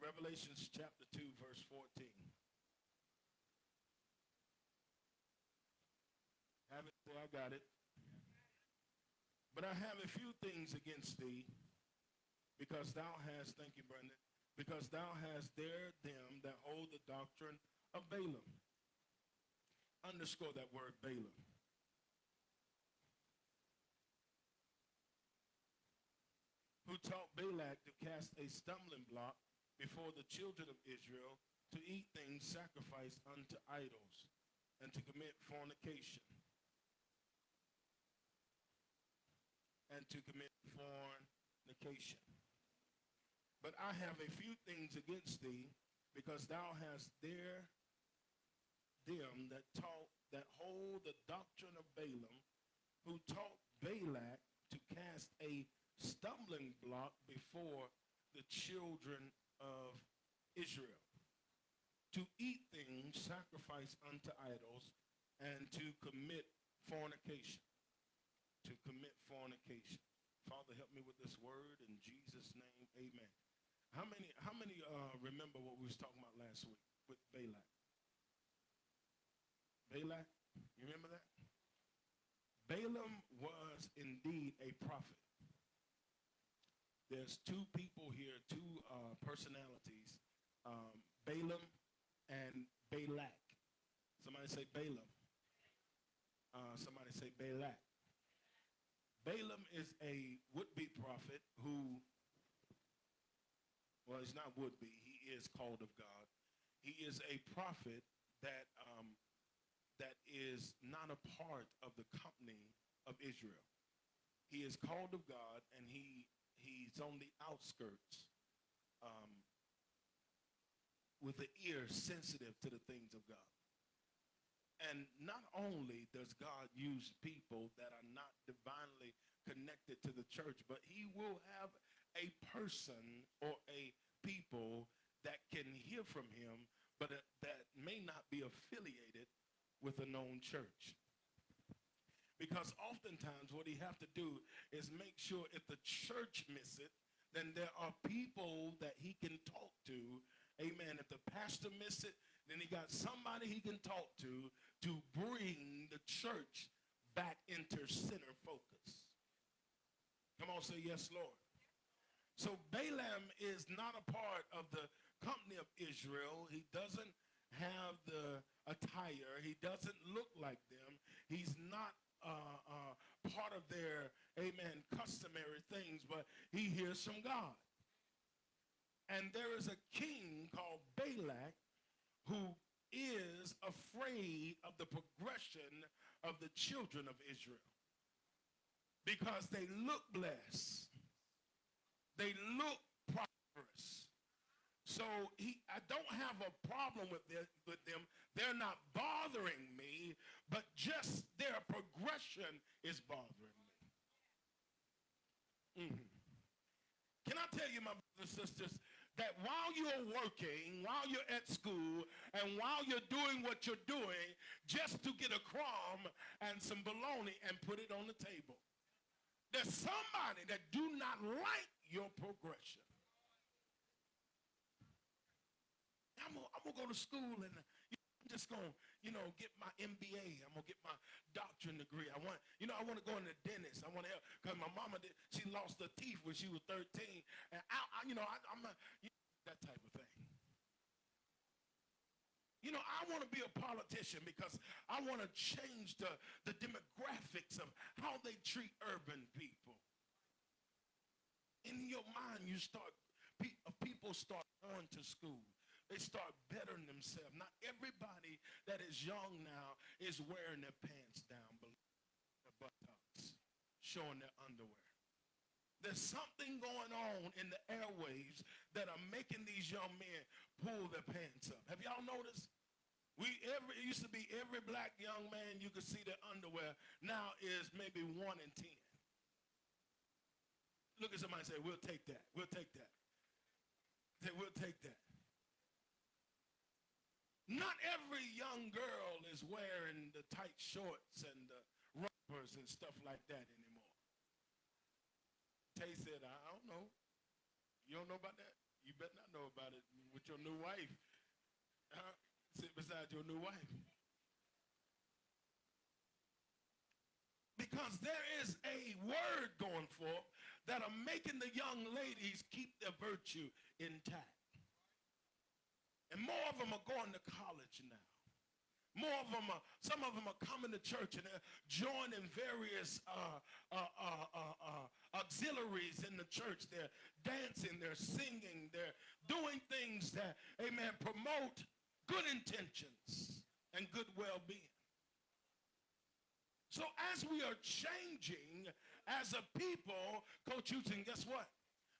Revelation chapter 2, verse 14. Have it there, I got it. But I have a few things against thee, because thou hast, thank you, Brendan, because thou hast there them that hold the doctrine of Balaam. Underscore that word Balaam. Who taught Balak to cast a stumbling block before the children of Israel, to eat things sacrificed unto idols, and to commit fornication. And to commit fornication. But I have a few things against thee, because thou hast there them that hold the doctrine of Balaam, who taught Balak to cast a stumbling block before the children of Israel, to eat things sacrificed unto idols, and to commit fornication. To commit fornication. Father, help me with this word in Jesus' name, amen. How many remember what we was talking about last week with Balak? Balak, you remember that? Balaam was indeed a prophet. There's two people here, two personalities, Balaam and Balak. Somebody say Balaam. Somebody say Balak. Balaam is a would-be prophet who, well, he's not would-be. He is called of God. He is a prophet that that is not a part of the company of Israel. He is called of God, and he's on the outskirts, with the ear sensitive to the things of God. And not only does God use people that are not divinely connected to the church, but he will have a person or a people that can hear from him, but that may not be affiliated with a known church. Because oftentimes what he have to do is make sure if the church miss it, then there are people that he can talk to. Amen. If the pastor miss it, then he got somebody he can talk to bring the church back into center focus. Come on, say yes, Lord. So Balaam is not a part of the company of Israel. He doesn't have the attire. He doesn't look like them. He's not part of their, amen, customary things, but he hears from God. And there is a king called Balak who is afraid of the progression of the children of Israel, because they look blessed. They look prosperous. So I don't have a problem with them. They're not bothering me, but just their progression is bothering me. Can I tell you, my brothers and sisters, that while you're working, while you're at school, and while you're doing what you're doing, just to get a crumb and some bologna and put it on the table, there's somebody that do not like your progression. I'm gonna go to school and I'm just gonna, get my MBA. I'm gonna get my doctorate degree. I want to go in the dentist. I want to help, because my mama she lost her teeth when she was 13, and I'm not, that type of thing. I want to be a politician because I want to change the demographics of how they treat urban people. In your mind, people start going to school. They start bettering themselves. Not everybody that is young now is wearing their pants down below their buttocks, showing their underwear. There's something going on in the airwaves that are making these young men pull their pants up. Have y'all noticed? It used to be every black young man you could see their underwear. Now is maybe 1 in 10. Look at somebody and say, we'll take that. We'll take that. Say, we'll take that. Not every young girl is wearing the tight shorts and the rubbers and stuff like that anymore. Tay said, I don't know. You don't know about that? You better not know about it. your new wife. Sit beside your new wife. Because there is a word going forth that are making the young ladies keep their virtue intact. And more of them are going to college now. More of them are, some of them are coming to church and they're joining various auxiliaries in the church. They're dancing, they're singing, they're doing things that, amen, promote good intentions and good well-being. So as we are changing as a people, Coach Houston, guess what?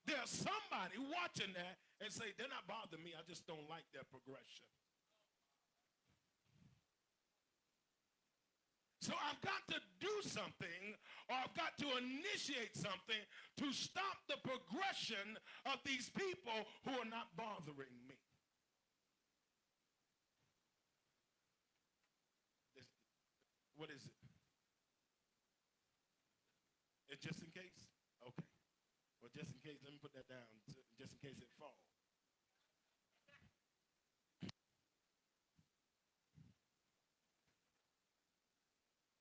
There's somebody watching that and say, they're not bothering me, I just don't like their progression. So I've got to do something, or I've got to initiate something to stop the progression of these people who are not bothering me. What is it? It's just in case? Okay. Well, just in case, let me put that down, just in case it falls.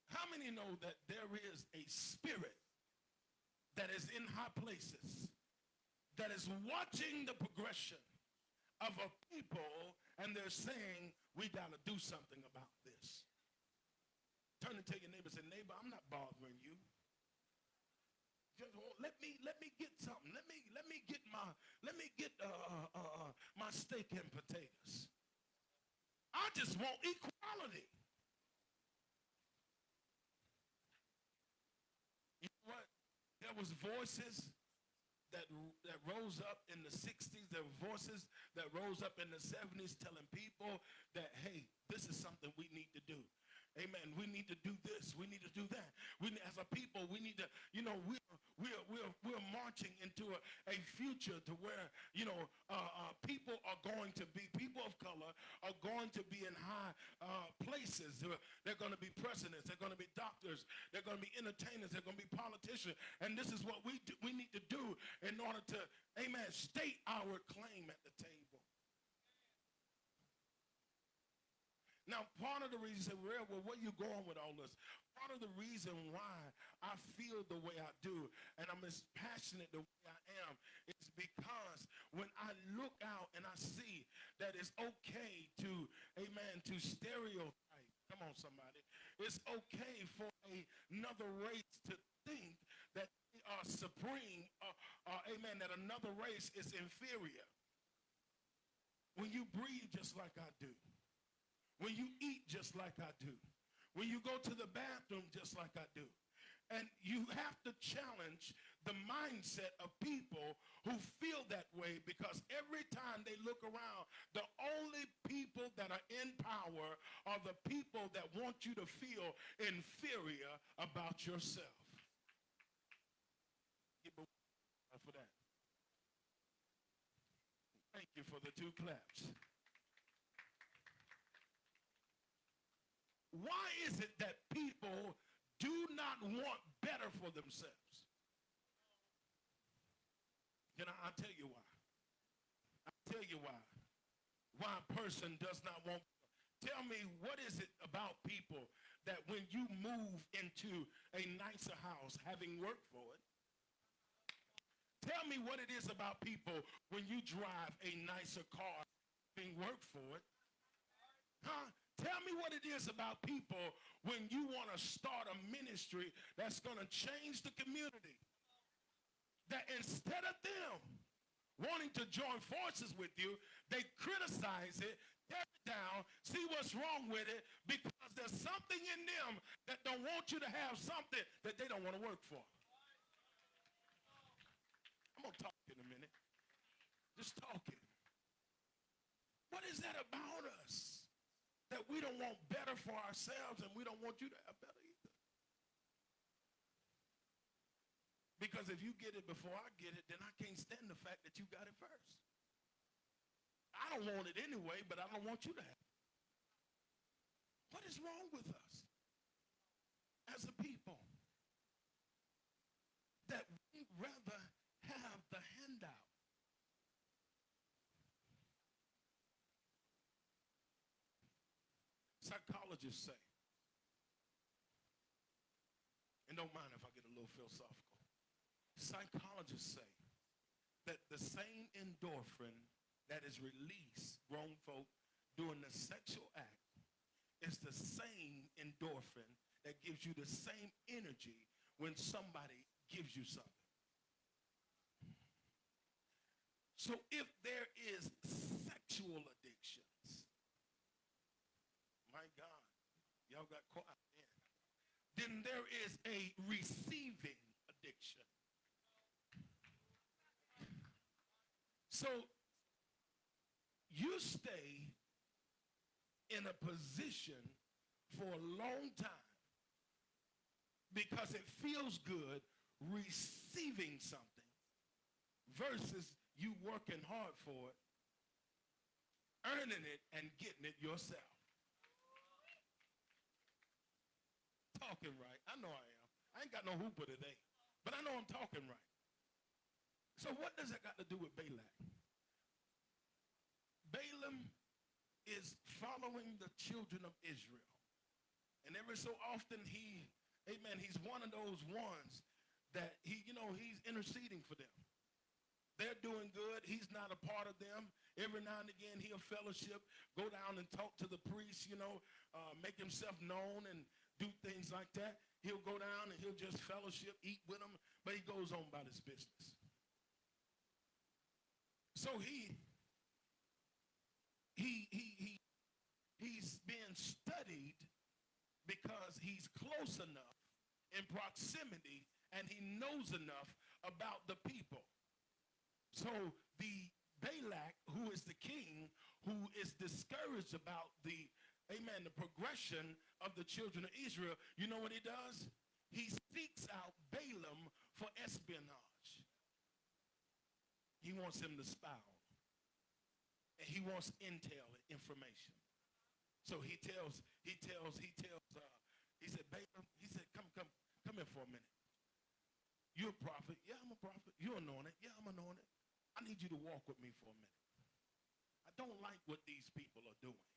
How many know that there is a spirit that is in high places that is watching the progression of a people, and they're saying, we got to do something about this? Turn and tell your neighbor, say, neighbor, I'm not bothering you. Just let me get something. Let me get my steak and potatoes. I just want equality. You know what? There was voices that rose up in the 60s. There were voices that rose up in the 70s telling people that, hey, this is something we need to do. Amen. We need to do this. We need to do that. As a people, we need to, we're marching into a future to where, people are going to be, people of color are going to be in high places. They're going to be presidents. They're going to be doctors. They're going to be entertainers. They're going to be politicians. And this is what we need to do in order to, amen, state our claim at the table. Now, part of the reason, well, where are you going with all this? Part of the reason why I feel the way I do and I'm as passionate the way I am is because when I look out and I see that it's okay to, amen, to stereotype. Come on, somebody. It's okay for another race to think that they are supreme, amen, that another race is inferior. When you breathe just like I do. When you eat just like I do. When you go to the bathroom just like I do. And you have to challenge the mindset of people who feel that way, because every time they look around, the only people that are in power are the people that want you to feel inferior about yourself. Give a for that. Thank you for the 2 claps. Why is it that people do not want better for themselves? I'll tell you why. I'll tell you why. Why a person does not want. Tell me, what is it about people that when you move into a nicer house, having worked for it, tell me what it is about people when you drive a nicer car, having worked for it, huh? Tell me what it is about people when you want to start a ministry that's going to change the community. That instead of them wanting to join forces with you, they criticize it, tear it down, see what's wrong with it, because there's something in them that don't want you to have something that they don't want to work for. I'm going to talk in a minute. Just talking. What is that about us? That we don't want better for ourselves and we don't want you to have better either. Because if you get it before I get it, then I can't stand the fact that you got it first. I don't want it anyway, but I don't want you to have it. What is wrong with us as a people? That we'd rather have the handout Psychologists say, and don't mind if I get a little philosophical, psychologists say that the same endorphin that is released, grown folk, during the sexual act is the same endorphin that gives you the same energy when somebody gives you something. So if there is sexual addictions, my God, y'all got quiet then there is a receiving addiction. So you stay in a position for a long time because it feels good receiving something versus you working hard for it, earning it, and getting it yourself. Talking right. I know I am. I ain't got no hooper today, but I know I'm talking right. So what does that got to do with Balak? Balaam is following the children of Israel. And every so often he's one of those ones that he's interceding for them. They're doing good. He's not a part of them. Every now and again, he'll fellowship, go down and talk to the priest, make himself known and do things like that. He'll go down and he'll just fellowship, eat with them, but he goes on about his business. So he's being studied because he's close enough in proximity and he knows enough about the people. So the Balak, who is the king, who is discouraged about the progression of the children of Israel, you know what he does? He seeks out Balaam for espionage. He wants him to spy on him. And he wants intel and information. So he said, Balaam, he said, come here for a minute. You're a prophet. Yeah, I'm a prophet. You're anointed. Yeah, I'm anointed. I need you to walk with me for a minute. I don't like what these people are doing.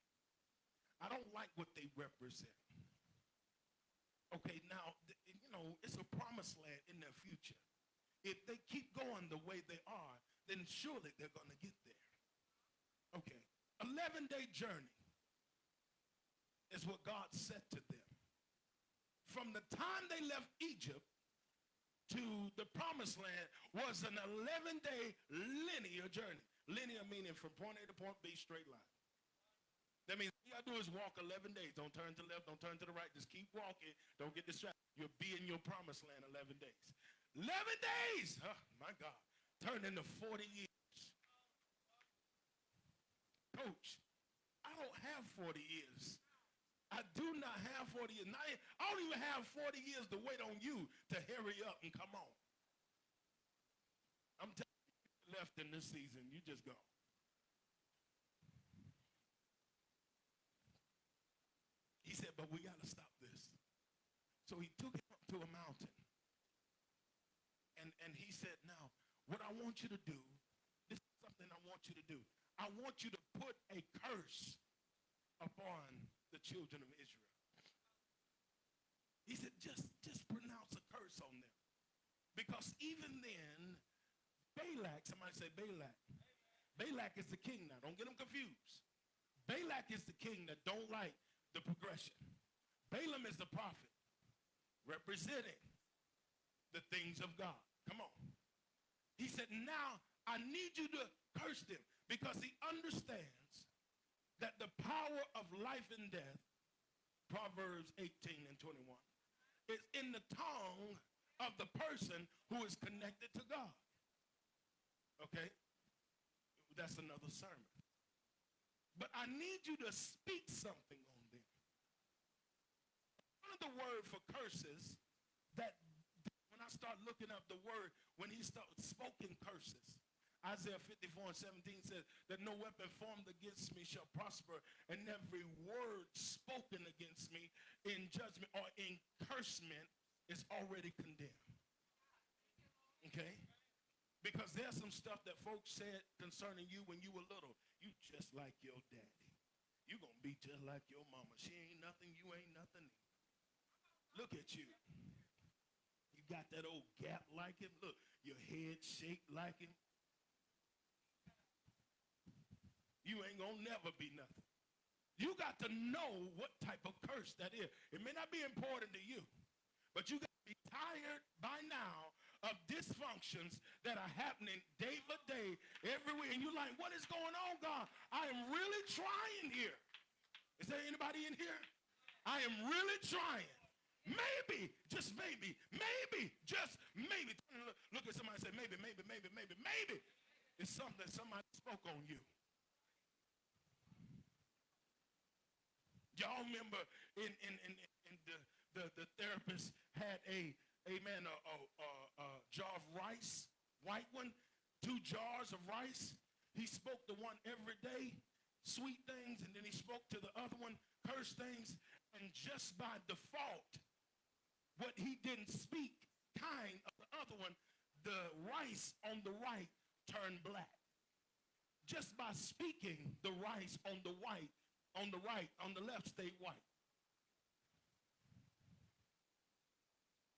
I don't like what they represent. Okay, now, it's a promised land in their future. If they keep going the way they are, then surely they're going to get there. Okay, 11-day journey is what God said to them. From the time they left Egypt to the promised land was an 11-day linear journey. Linear meaning from point A to point B, straight line. That means all you got to do is walk 11 days. Don't turn to the left, don't turn to the right. Just keep walking. Don't get distracted. You'll be in your promised land 11 days. 11 days! Oh, my God. Turned into 40 years. Coach, I don't have 40 years. I do not have 40 years. I don't even have 40 years to wait on you to hurry up and come on. I'm telling you, you're left in this season. You just go. He said, but we got to stop this. So he took him up to a mountain. And he said, now, what I want you to do, this is something I want you to do. I want you to put a curse upon the children of Israel. He said, just pronounce a curse on them. Because even then, Balak, somebody say Balak. Balak is the king now. Don't get them confused. Balak is the king that don't like the progression. Balaam is the prophet representing the things of God. Come on. He said, now I need you to curse them because he understands that the power of life and death, Proverbs 18 and 21, is in the tongue of the person who is connected to God. Okay? That's another sermon. But I need you to speak something on them. One of the word for curses that when I start looking up the word, when he started spoken curses, Isaiah 54 and 17 says that no weapon formed against me shall prosper, and every word spoken against me in judgment or in cursement is already condemned. Okay? Because there's some stuff that folks said concerning you when you were little. You just like your daddy. You're going to be just like your mama. She ain't nothing, you ain't nothing. Look at you. You got that old gap like him. Look, your head shaped like him. You ain't going to never be nothing. You got to know what type of curse that is. It may not be important to you, but you got to be tired by now of dysfunctions that are happening day for day, every week. And you're like, what is going on, God? I am really trying here. Is there anybody in here? I am really trying. Maybe, just maybe, just maybe. Look at somebody and say, maybe. It's something that somebody spoke on you. Y'all remember in the therapist had a jar of rice, white one, 2 jars of rice. He spoke to one every day, sweet things, and then he spoke to the other one, curse things, and just by default, what he didn't speak, kind of the other one, the rice on the right turned black. Just by speaking the rice on the white, on the right, on the left stayed white.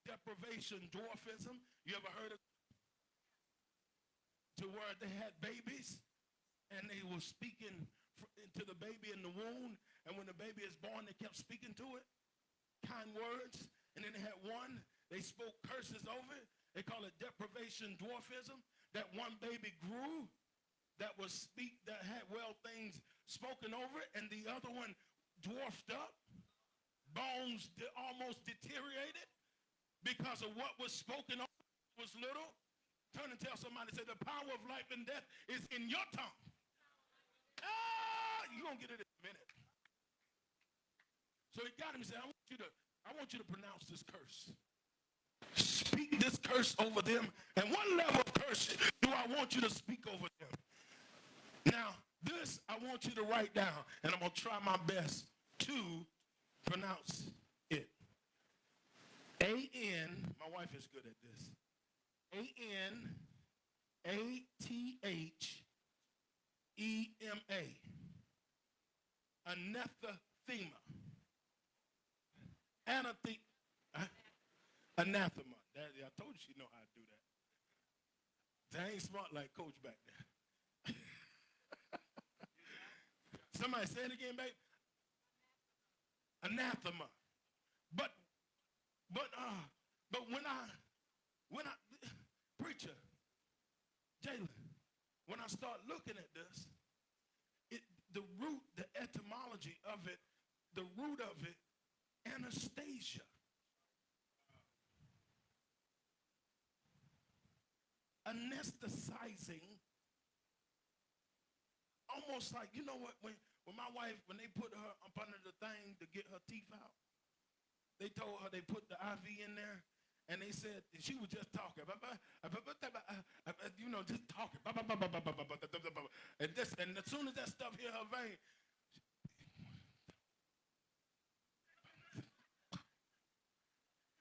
Deprivation, dwarfism. You ever heard of it? To where they had babies and they were speaking to the baby in the womb, and when the baby is born, they kept speaking to it, kind words, and then they had one, they spoke curses over it. They call it deprivation, dwarfism. That one baby grew, that had things spoken over it, and the other one dwarfed up, bones almost deteriorated because of what was spoken over was little. Turn and tell somebody, say, the power of life and death is in your tongue. You're going to get it in a minute. So he got him and said, I want you to pronounce this curse. Speak this curse over them. And what level of curse do I want you to speak over them? Now, this I want you to write down, and I'm going to try my best to pronounce it. A-N, my wife is good at this. A-N-A-T-H-E-M-A. Anathema. Anathema. I told you she know how to do that. They ain't smart like Coach back there. Somebody say it again, babe. Anathema. But when I preacher, Jalen, when I start looking at this, the root, the etymology of it, the root of it, Anastasia. Anesthetizing, almost like, you know what, when my wife, when they put her up under the thing to get her teeth out, they told her they put the IV in there, and they said, she was just talking, you know, just talking, and as soon as that stuff hit her vein,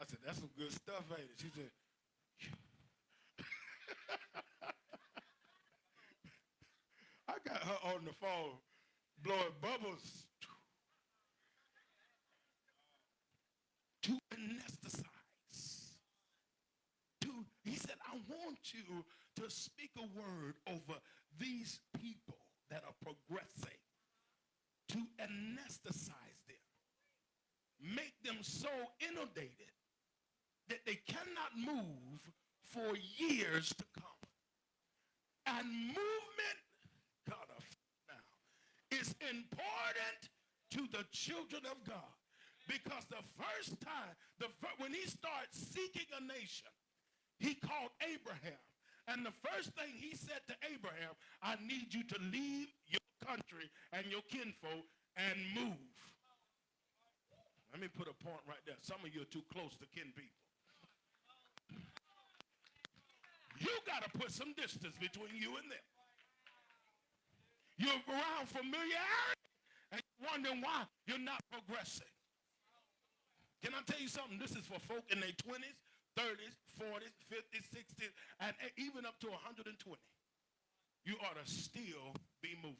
I said, that's some good stuff, ain't it? She said, I got her on the phone blowing bubbles to anesthetize. He said, I want you to speak a word over these people that are progressing, to anesthetize them, make them so inundated that they cannot move for years to come. And movement, God, now, is important to the children of God, because the first time, when he started seeking a nation, he called Abraham. And the first thing he said to Abraham, I need you to leave your country and your kinfolk and move. Let me put a point right there. Some of you are too close to kin people. You got to put some distance between you and them. You're around familiarity and you're wondering why you're not progressing. Can I tell you something? This is for folk in their 20s, 30s, 40s, 50s, 60s, and even up to 120. You ought to still be moving.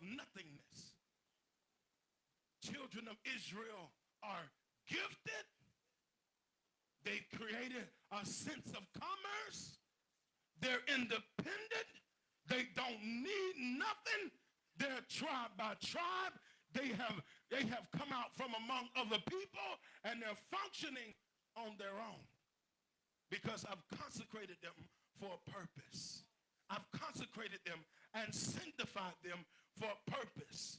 nothingness. Children of Israel are gifted. They created a sense of commerce. They're independent. They don't need nothing. They're tribe by tribe. They have come out from among other people, and they're functioning on their own because I've consecrated them for a purpose. I've consecrated them and sanctified them for a purpose.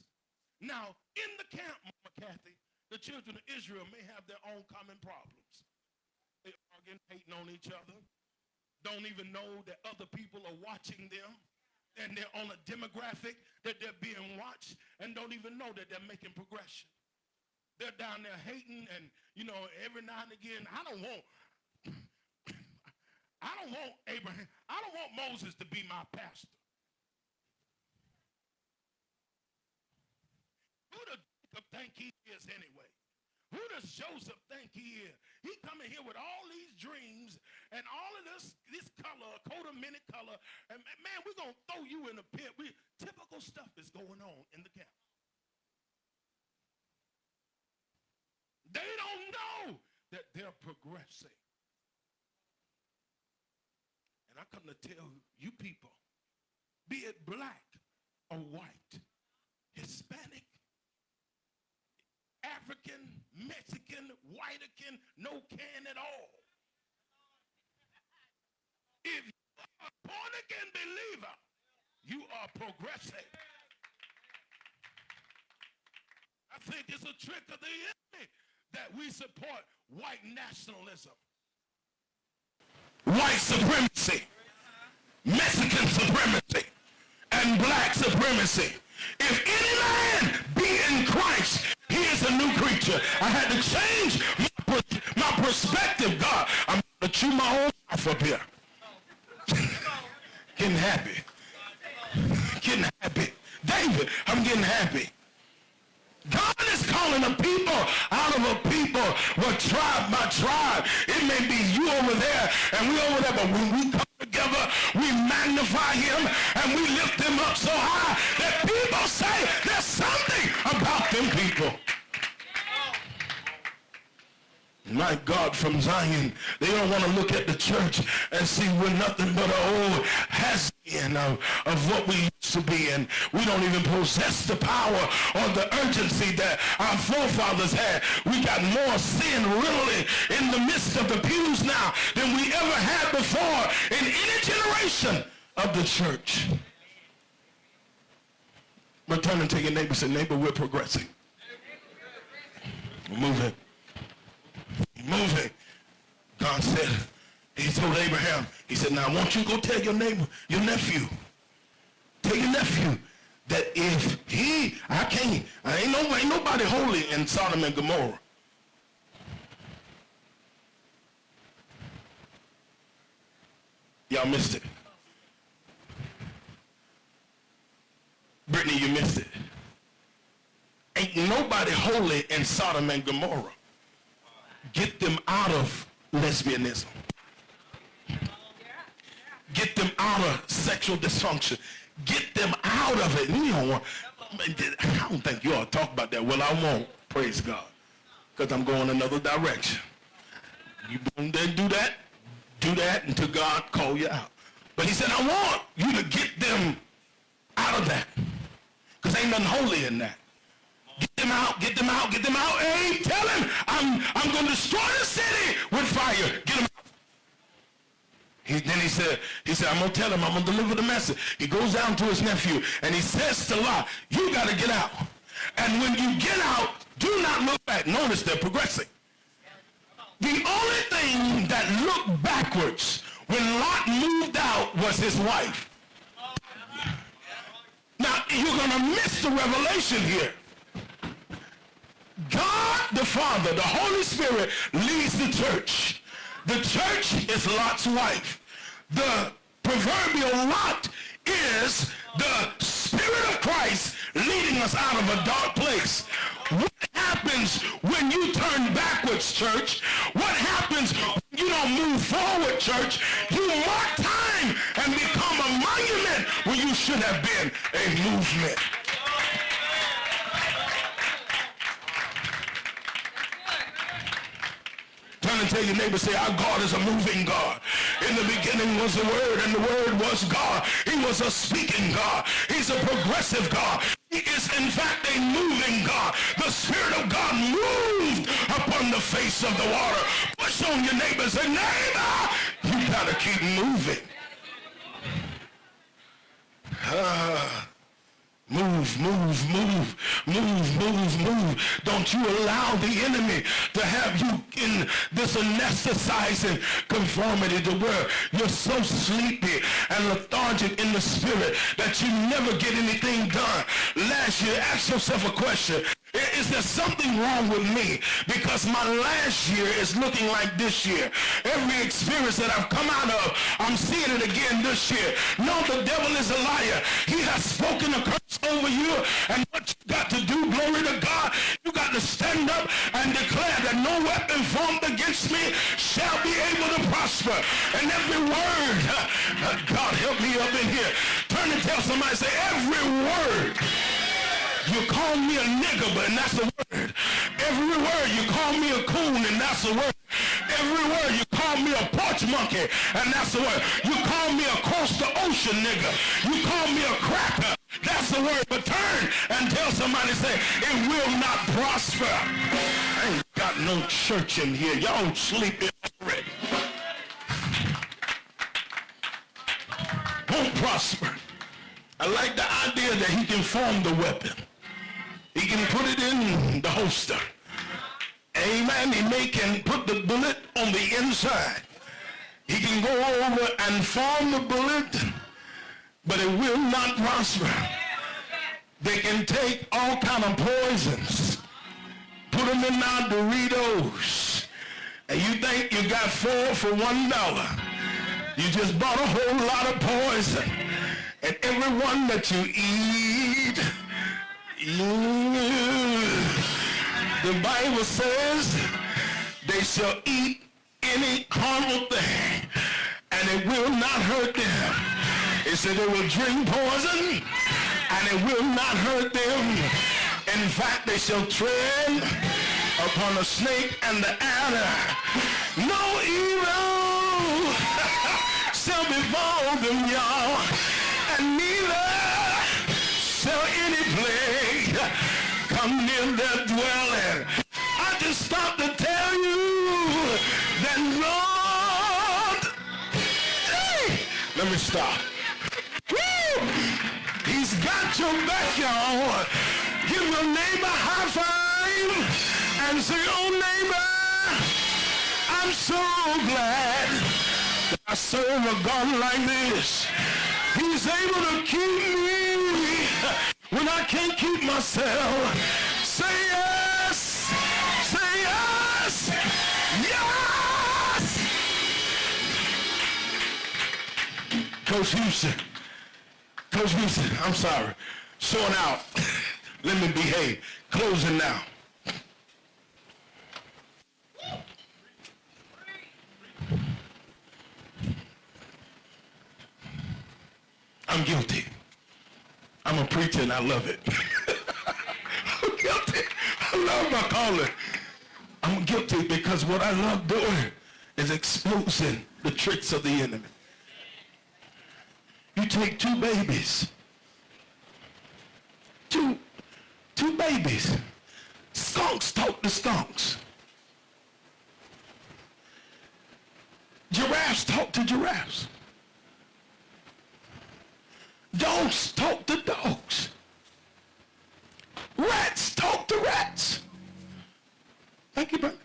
Now, in the camp, Mama Kathy, the children of Israel may have their own common problems. They arguing, hating on each other, don't even know that other people are watching them, and they're on a demographic that they're being watched, and don't even know that they're making progression. They're down there hating, and every now and again, I don't want Abraham, I don't want Moses to be my pastor. Who does Jacob think he is anyway? Who does Joseph think he is? He coming here with all these dreams and all of this color, a coat of many color, and man, we're going to throw you in the pit. Typical stuff is going on in the camp. They don't know that they're progressing. And I come to tell you people, be it black or white, Hispanic, African, Mexican, white-akin, no can at all. If you are a born-again believer, you are progressing. I think it's a trick of the enemy that we support white nationalism, white supremacy, Mexican supremacy, and black supremacy. If any man be in Christ, he is a new creature. I had to change my perspective. God, I'm going to chew my own mouth up here. Getting happy. Getting happy. David, I'm getting happy. God is calling a people out of a people, tribe by tribe. It may be you over there and we over there, but when we come together, we magnify him and we lift him up so high that people say there's something about them people. My God, from Zion, they don't want to look at the church and see we're nothing but an old has-been of what we used to be, and we don't even possess the power or the urgency that our forefathers had. We got more sin literally in the midst of the pews now than we ever had before in any generation of the church. But turn and tell your neighbor, say, neighbor, we're progressing. We're moving. Moving. God said, he told Abraham, he said, now I want you to go tell your neighbor, your nephew, tell your nephew that if ain't nobody holy in Sodom and Gomorrah. Y'all missed it. Brittany, you missed it. Ain't nobody holy in Sodom and Gomorrah. Get them out of lesbianism. Get them out of sexual dysfunction. Get them out of it. I don't think you ought to talk about that. Well, I won't. Praise God. Because I'm going another direction. You don't do that. Do that until God call you out. But he said, I want you to get them out of that. Because ain't nothing holy in that. Get them out, get them out, get them out. Hey, tell him I'm going to destroy the city with fire. Get them out. Then he said, I'm going to tell him, I'm going to deliver the message. He goes down to his nephew and he says to Lot, you got to get out. And when you get out, do not look back. Notice they're progressing. The only thing that looked backwards when Lot moved out was his wife. Now, you're going to miss the revelation here. God the Father, the Holy Spirit, leads the church. The church is Lot's wife. The proverbial Lot is the Spirit of Christ leading us out of a dark place. What happens when you turn backwards, church? What happens when you don't move forward, church? You mark time and become a monument where you should have been a movement. around and tell your neighbor, say, our God is a moving God. In the beginning was the Word, and the Word was God. He was a speaking God. He's a progressive God. He is, in fact, a moving God. The Spirit of God moved upon the face of the water. Push on your neighbor and say, neighbor, you got to keep moving. Move, move, move, move, move, move. Don't you allow the enemy to have you in this anesthetizing conformity to where you're so sleepy and lethargic in the spirit that you never get anything done. Last year, ask yourself a question. Is there something wrong with me? Because my last year is looking like this year. Every experience that I've come out of, I'm seeing it again this year. No, the devil is a liar. He has spoken a curse over you, and what you got to do, glory to God, you got to stand up and declare that no weapon formed against me shall be able to prosper. And every word, God help me up in here. Turn and tell somebody, say, every word. You call me a nigger, but that's a word. Every word you call me a coon, and that's a word. Every word you call me a porch monkey, and that's a word. You call me across the ocean nigger. You call me a cracker. That's a word. But turn and tell somebody, say, it will not prosper. I ain't got no church in here. Y'all sleeping already. Won't prosper. I like the idea that he can form the weapon. He can put it in the holster. Amen. He can put the bullet on the inside. He can go over and form the bullet, but it will not prosper. They can take all kind of poisons, put them in our Doritos, and you think you got 4 for $1. You just bought a whole lot of poison. And everyone that you eat, the Bible says they shall eat any harmful thing, and it will not hurt them. It said they will drink poison, and it will not hurt them. In fact, they shall tread upon the snake and the adder. No evil shall befall them, y'all. And neither shall any plague come near their dwelling. I just stopped to tell you that, Lord, hey, let me stop. Woo! He's got your back, y'all. Give your neighbor a high five and say, oh, neighbor, I'm so glad that I serve a God like this. He's able to keep me when I can't keep myself. Say yes. Say yes. Yes. Coach Houston, I'm sorry. Showing out. Let me behave. Closing now. I'm guilty. I'm a preacher and I love it. I'm guilty. I love my calling. I'm guilty because what I love doing is exposing the tricks of the enemy. You take 2 babies. Two babies. Skunks talk to skunks. Giraffes talk to giraffes. Dogs talk to dogs. Rats talk to rats. Thank you, brother.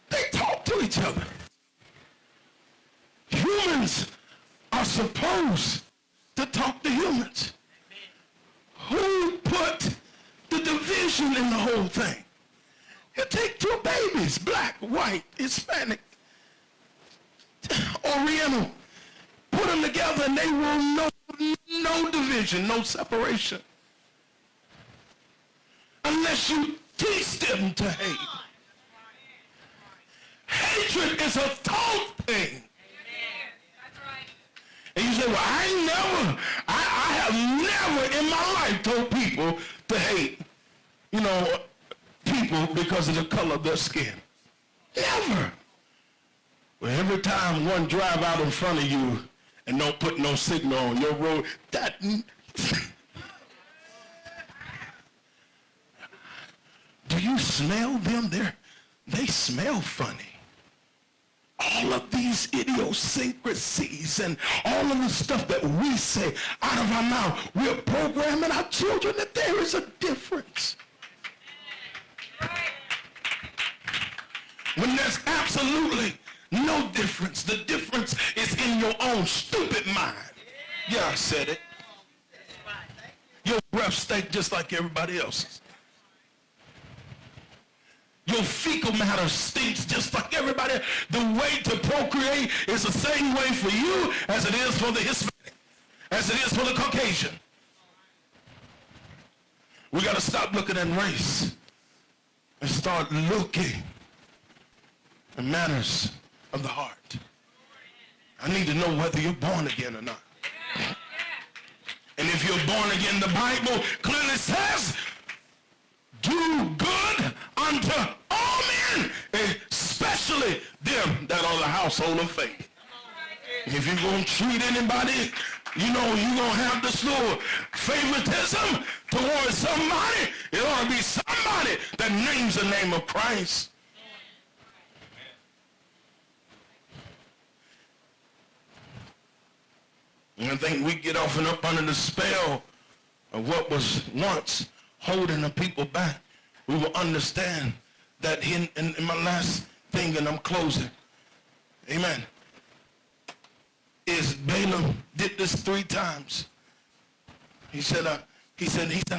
They talk to each other. Humans are supposed to talk to humans. Who put the division in the whole thing? You take 2 babies, black, white, Hispanic, Oriental, put them together and they will know no division, no separation. Unless you teach them to hate. Hatred is a thought thing. And you say, well, I have never in my life told people to hate, people because of the color of their skin. Never. every time one drive out in front of you and don't put no signal on your road, that... Do you smell them? They smell funny. All of these idiosyncrasies and all of the stuff that we say out of our mouth, we're programming our children that there is a difference. When there's absolutely no difference. The difference is in your own stupid mind. Yeah, I said it. Your breath stank just like everybody else's. Your fecal matter stinks just like everybody else. The way to procreate is the same way for you as it is for the Hispanic, as it is for the Caucasian. We got to stop looking at race and start looking at matters of the heart. I need to know whether you're born again or not. And if you're born again, the Bible clearly says, do good unto all men, especially them that are the household of faith. If you're going to treat anybody, you know, you're going to have this little favoritism towards somebody, it ought to be somebody that names the name of Christ. And I think we get off and up under the spell of what was once holding the people back. We will understand that in my last thing, and I'm closing, amen, is Balaam did this 3 times. He said, I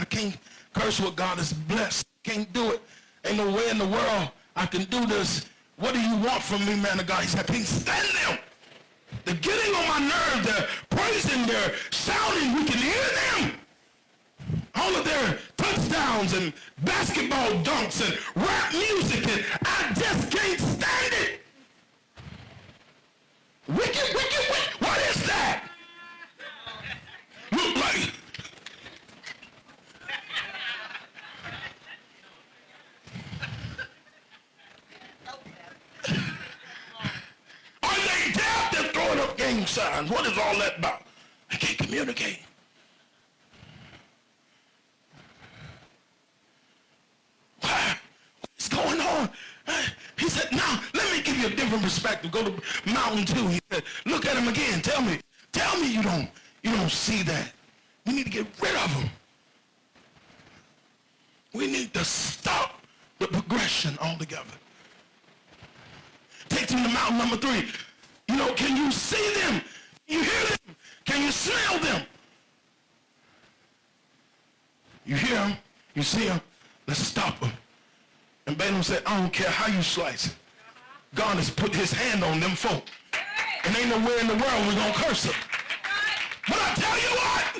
can't curse what God has blessed. Can't do it. Ain't no way in the world I can do this. What do you want from me, man of God? He said, I can't stand them. They're getting on my nerves. They're praising, they're shouting. We can hear them. All of their touchdowns and basketball dunks and rap music, and I just can't stand it. Wicked, wicked, wicked. What is that? Look like... Are they deaf? They're throwing up gang signs. What is all that about? They can't communicate. What's going on? He said, now, let me give you a different perspective. Go to Mountain 2. He said, look at him again. Tell me you don't see that. We need to get rid of him. We need to stop the progression altogether. Take him to mountain number 3. You know, can you see them? You hear them? Can you smell them? You hear them? You see them? Let's stop them. And Balaam said, I don't care how you slice it. God has put his hand on them folk. And ain't nowhere in the world we're going to curse them. But I tell you what,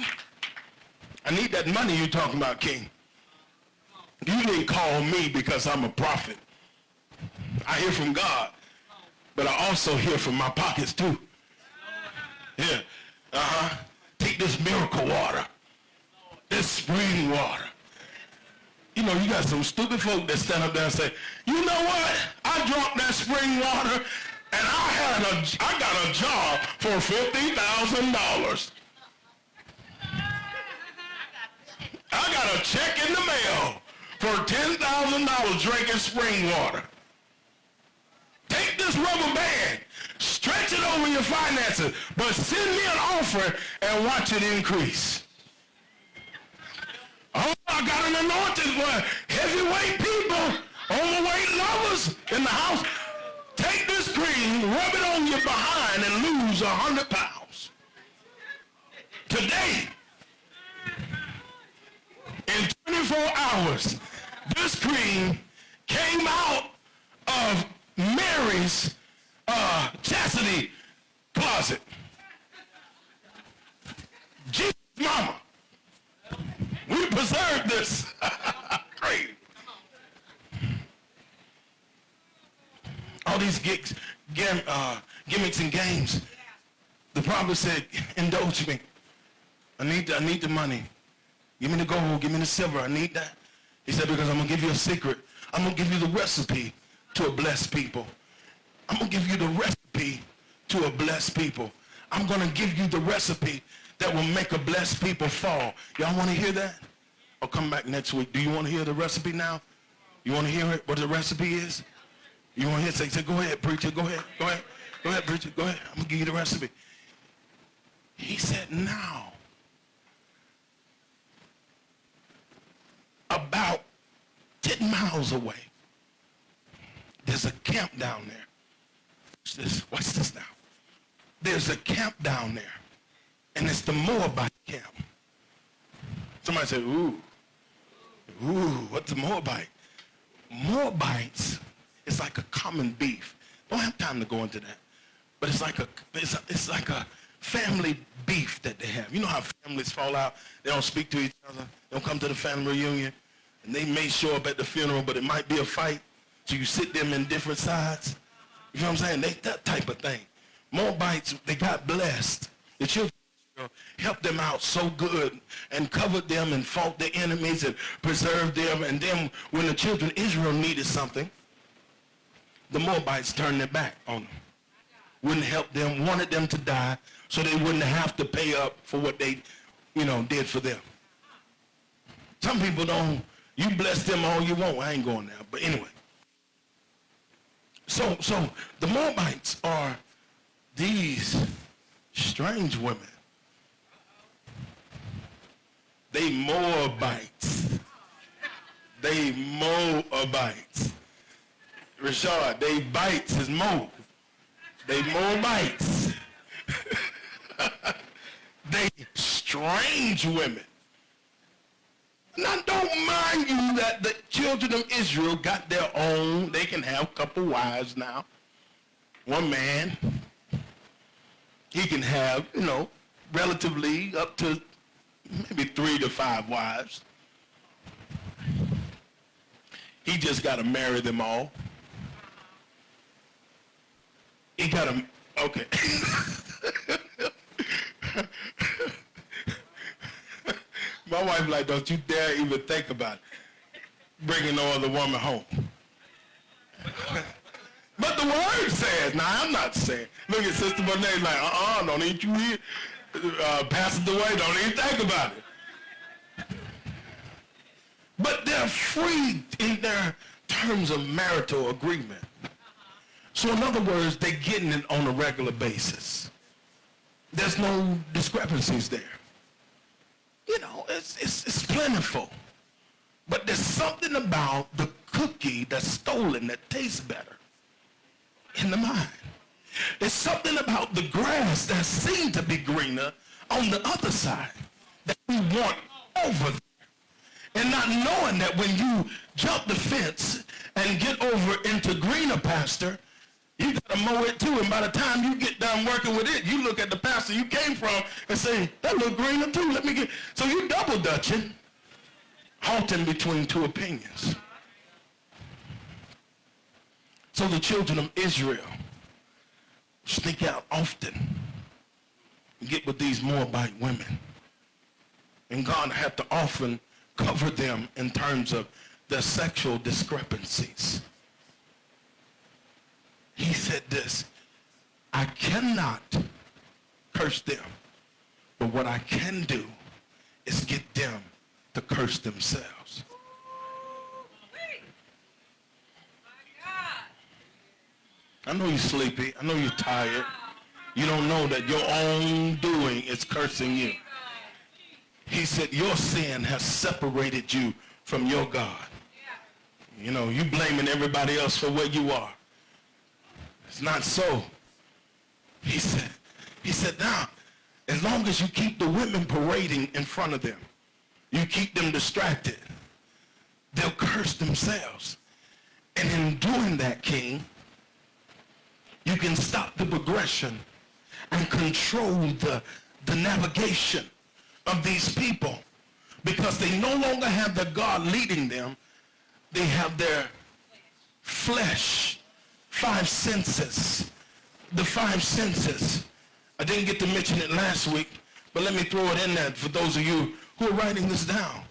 I need that money you're talking about, King. You didn't call me because I'm a prophet. I hear from God, but I also hear from my pockets too. Yeah. Take this miracle water, this spring water. You know, you got some stupid folk that stand up there and say, you know what? I drank that spring water and I got a job for $50,000. I got a check in the mail for $10,000 drinking spring water. Take this rubber band, stretch it over your finances, but send me an offering and watch it increase. Oh, I got an anointing for heavyweight people, overweight lovers in the house. Take this cream, rub it on your behind, and lose 100 pounds. Today, in 24 hours, this cream came out of Mary's chastity closet. Jesus' mama. We preserved this. Great. All these gimmicks and games. The prophet said, indulge me. I need the money. Give me the gold, give me the silver. I need that. He said, because I'm going to give you a secret. I'm going to give you the recipe to a blessed people. I'm going to give you the recipe recipe to a blessed people. I'm going to give you the recipe that will make a blessed people fall. Y'all want to hear that? I'll come back next week. Do you want to hear the recipe now? You want to hear it, what the recipe is? You want to hear it? Say, go ahead, preacher. Go ahead. Go ahead. Go ahead, preacher. Go ahead. I'm going to give you the recipe. He said, now, about 10 miles away, there's a camp down there. Watch this now. There's a camp down there, and it's the Moabite camp. Somebody said, ooh, what's a Moabite? Moabites is like a common beef. Don't have time to go into that, but it's like a family beef that they have. You know how families fall out? They don't speak to each other. They don't come to the family reunion, and they may show up at the funeral, but it might be a fight. So you sit them in different sides. You know what I'm saying? That type of thing. Moabites, they got blessed. The children of Israel helped them out so good and covered them and fought their enemies and preserved them. And then when the children of Israel needed something, the Moabites turned their back on them. Wouldn't help them, wanted them to die so they wouldn't have to pay up for what they, did for them. Some people don't, you bless them all you want. I ain't going there. But anyway. So the Moabites are these strange women. They Moabites. They Moabites. Rashad, they bites is Mo. They Moabites. They strange women. Now, don't mind you that the children of Israel got their own. They can have a couple wives now. One man, he can have, relatively up to maybe 3 to 5 wives. He just got to marry them all. He got to, okay. My wife like, don't you dare even think about it, bringing no other woman home. But the word says, now I'm not saying, look at Sister Bonet like, don't eat you here. Pass it away, don't even think about it. But they're free in their terms of marital agreement. So in other words, they're getting it on a regular basis. There's no discrepancies there. It's plentiful. But there's something about the cookie that's stolen that tastes better in the mind. There's something about the grass that seemed to be greener on the other side that we want over there. And not knowing that when you jump the fence and get over into greener pasture, you got to mow it too. And by the time you get done working with it, you look at the pasture you came from and say, that look greener too. Let me get. So you double dutching, halting between two opinions. So the children of Israel sneak out often and get with these Moabite women. And God had to often cover them in terms of their sexual discrepancies. He said this, I cannot curse them, but what I can do is get them to curse themselves. I know you're sleepy. I know you're tired. You don't know that your own doing is cursing you. He said, your sin has separated you from your God. You blaming everybody else for where you are. It's not so. He said, now, as long as you keep the women parading in front of them, you keep them distracted, they'll curse themselves. And in doing that, King, you can stop the progression and control the navigation of these people, because they no longer have their God leading them. They have their flesh, 5 senses. The 5 senses. I didn't get to mention it last week, but let me throw it in there for those of you who are writing this down.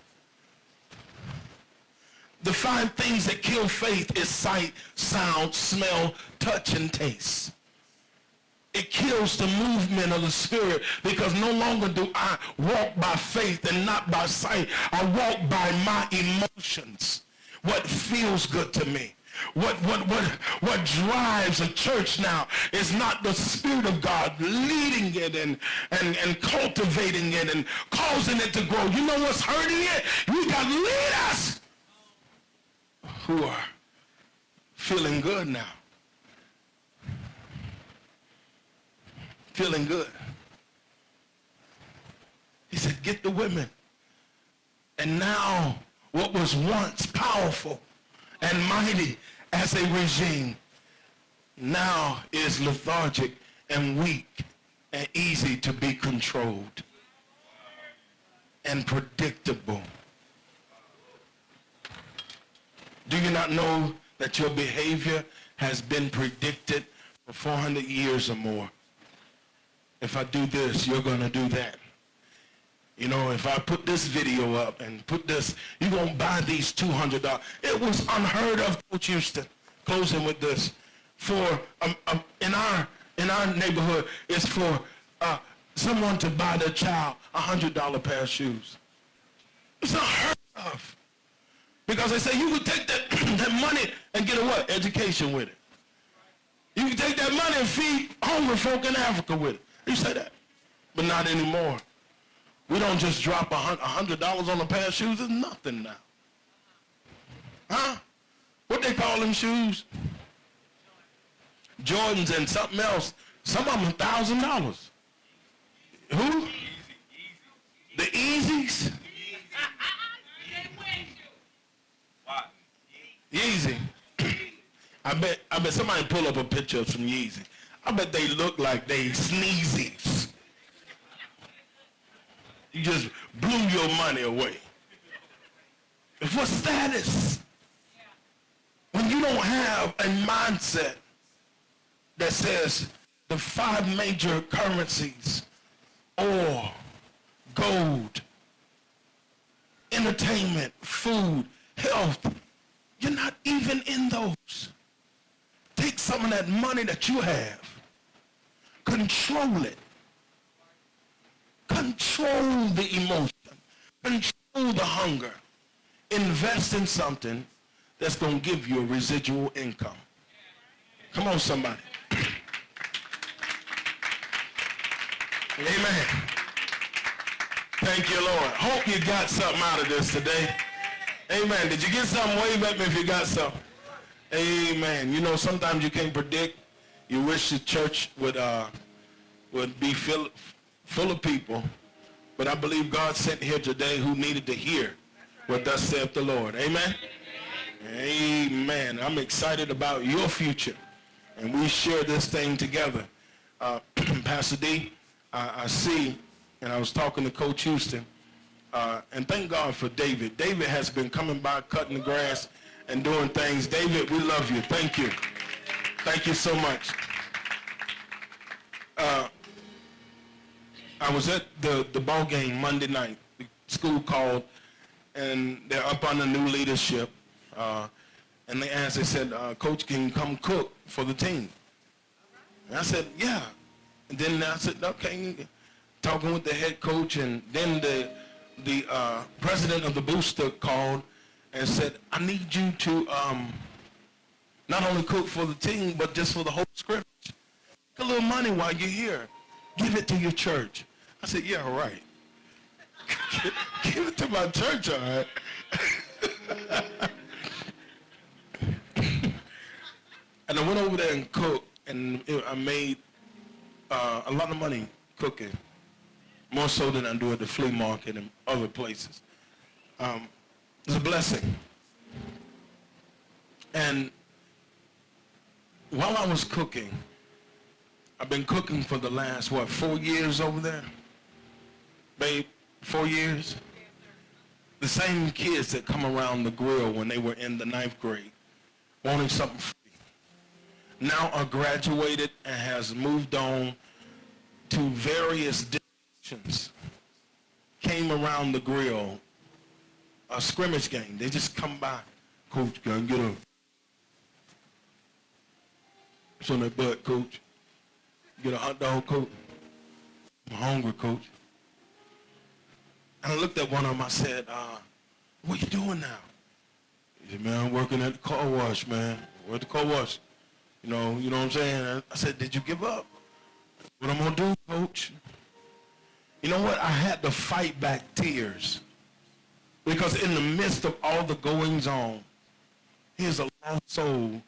The 5 things that kill faith is sight, sound, smell, touch, and taste. It kills the movement of the Spirit, because no longer do I walk by faith and not by sight. I walk by my emotions, what feels good to me. What drives a church now is not the Spirit of God leading it and cultivating it and causing it to grow. You know what's hurting it? You got leaders who are feeling good now. Feeling good. He said, get the women. And now what was once powerful and mighty as a regime now is lethargic and weak and easy to be controlled and predictable. Do you not know that your behavior has been predicted for 400 years or more? If I do this, you're going to do that. You know, if I put this video up and put this, you're going to buy these $200. It was unheard of, Coach Houston. Closing with this. For, in our neighborhood, it's for someone to buy their child a $100 pair of shoes. It's unheard of. Because they say you could take that money and get a what? Education with it. You can take that money and feed hungry folk in Africa with it. You say that. But not anymore. We don't just drop $100 on a pair of shoes. It's nothing now. Huh? What they call them shoes? Jordans and something else. Some of them $1,000. Who? The Yeezys? Yeezy. I bet somebody pull up a picture of some Yeezy. I bet they look like they sneezies. You just blew your money away. For status. When you don't have a mindset that says the 5 major currencies, oil, gold, entertainment, food, health, you're not even in those. Take some of that money that you have. Control it. Control the emotion. Control the hunger. Invest in something that's going to give you a residual income. Come on, somebody. Amen. Thank you, Lord. Hope you got something out of this today. Amen. Did you get something? Wave at me if you got something. Amen. You know, sometimes you can't predict. You wish the church would be full of people. But I believe God sent here today who needed to hear what thus saith the Lord. Amen? Amen. I'm excited about your future. And we share this thing together. Pastor D, I see, and I was talking to Coach Houston, and thank God for David. David has been coming by, cutting the grass, and doing things. David, we love you. Thank you. Thank you so much. I was at the ball game Monday night. The school called, and they're up under new leadership. And they asked, they said, Coach, can you come cook for the team? And I said, yeah. And then I said, okay. Talking with the head coach, and then the president of the booster called and said, I need you to not only cook for the team, but just for the whole scrimmage. Make a little money while you're here. Give it to your church. I said, yeah, all right. Give it to my church, all right. And I went over there and cooked, and I made a lot of money cooking, more so than I do at the flea market and other places. It's a blessing. And while I was cooking, I've been cooking for the last, 4 years over there? Babe, 4 years? The same kids that come around the grill when they were in the 9th grade, wanting something free, now are graduated and has moved on to various directions. Came around the grill, a scrimmage game. They just come by. Coach, can I get a... It's on that butt, Coach. Get a hot dog, coach. I'm hungry, coach. And I looked at one of them. I said, what you doing now? He said, man, I'm working at the car wash, man. We're at the car wash. You know what I'm saying? I said, did you give up? What I'm going to do, coach? You know what? I had to fight back tears. Because in the midst of all the goings on, here's a lost soul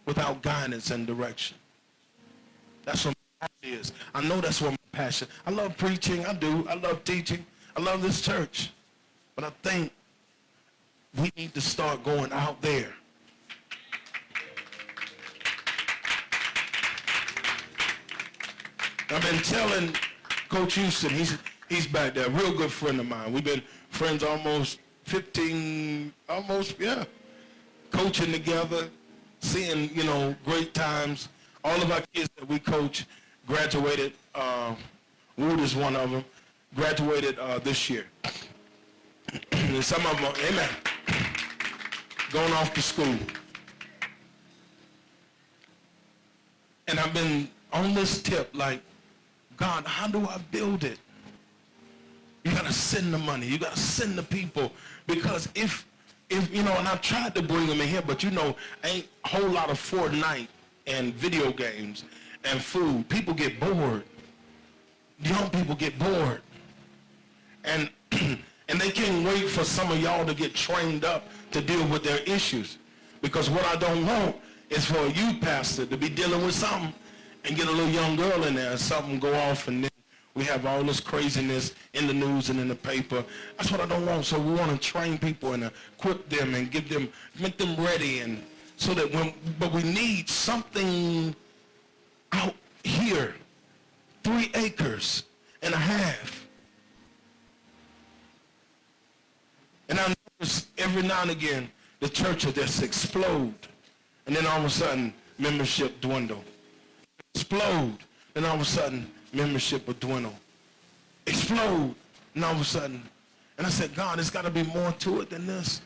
without guidance and direction. That's what my passion is. I know that's what my passion. I love preaching. I do. I love teaching. I love this church. But I think we need to start going out there. I've been telling Coach Houston, he's back there, a real good friend of mine. We've been friends almost 15, coaching together, seeing, great times. All of our kids that we coach graduated. Wood is one of them, graduated this year. And some of them, amen, going off to school. And I've been on this tip, like, God, how do I build it? You got to send the money. You got to send the people. Because if and I've tried to bring them in here, but ain't a whole lot of Fortnite and video games and food. People get bored. Young people get bored. And and they can't wait for some of y'all to get trained up to deal with their issues. Because what I don't want is for a youth pastor to be dealing with something and get a little young girl in there and something go off, and then we have all this craziness in the news and in the paper. That's what I don't want. So we want to train people and equip them and make them ready, and so that but we need something out here, 3 acres and a half. And I notice every now and again the church will just explode, and then all of a sudden membership dwindle. Explode, and all of a sudden membership will dwindle. Explode, and all of a sudden. And I said, God, there's got to be more to it than this.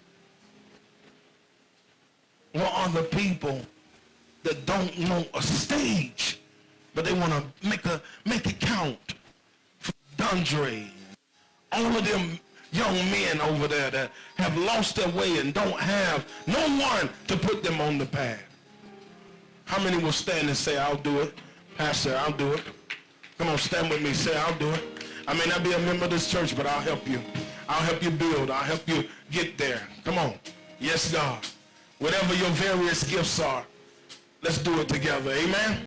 What are the people that don't want a stage, but they want to make it count? For Dundre, all of them young men over there that have lost their way and don't have no one to put them on the path. How many will stand and say, I'll do it? Pastor, I'll do it. Come on, stand with me. Say, I'll do it. I may not be a member of this church, but I'll help you. I'll help you build. I'll help you get there. Come on. Yes, God. Whatever your various gifts are, let's do it together. Amen.